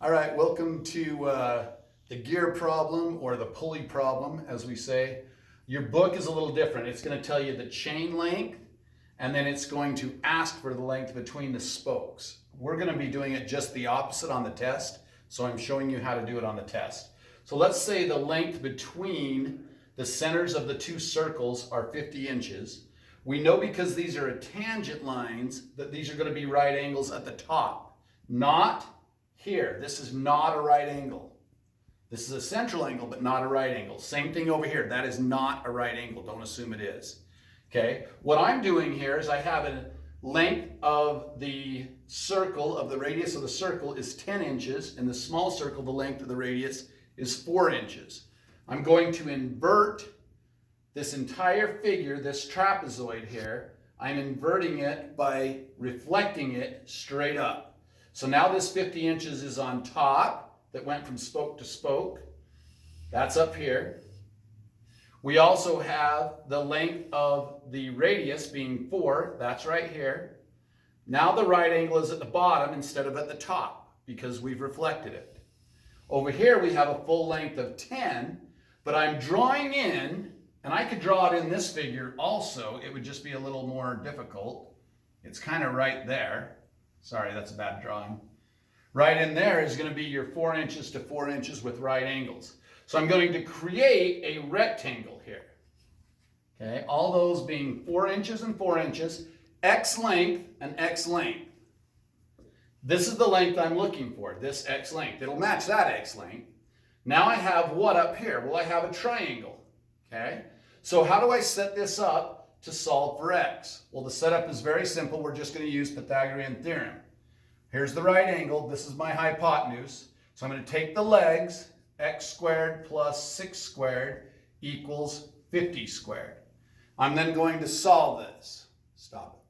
All right, welcome to the gear problem, or the pulley problem, as we say. Your book is a little different. It's going to tell you the chain length, and then it's going to ask for the length between the spokes. We're going to be doing it just the opposite on the test, so I'm showing you how to do it on the test. So let's say the length between the centers of the two circles are 50 inches. We know, because these are tangent lines, that these are going to be right angles at the top, not here. This is not a right angle. This is a central angle, but not a right angle. Same thing over here. That is not a right angle. Don't assume it is. Okay? What I'm doing here is I have a length of the circle, of the radius of the circle, is 10 inches. In the small circle, the length of the radius is 4 inches. I'm going to invert this entire figure, this trapezoid here. I'm inverting it by reflecting it straight up. So now this 50 inches is on top, that went from spoke to spoke. That's up here. We also have the length of the radius being 4. That's right here. Now the right angle is at the bottom instead of at the top, because we've reflected it. Over here we have a full length of 10, but I'm drawing in, and I could draw it in this figure also. It would just be a little more difficult. It's kind of right there. Sorry, that's a bad drawing. Right in there is going to be your 4 inches to 4 inches with right angles. So I'm going to create a rectangle here. Okay, all those being 4 inches and 4 inches, X length and X length. This is the length I'm looking for, this X length. It'll match that X length. Now I have what up here? Well, I have a triangle. Okay, so how do I set this up to solve for X? Well, the setup is very simple. We're just going to use Pythagorean theorem. Here's the right angle. This is my hypotenuse. So I'm going to take the legs. X squared plus 6 squared equals 50 squared. I'm then going to solve this. Stop it.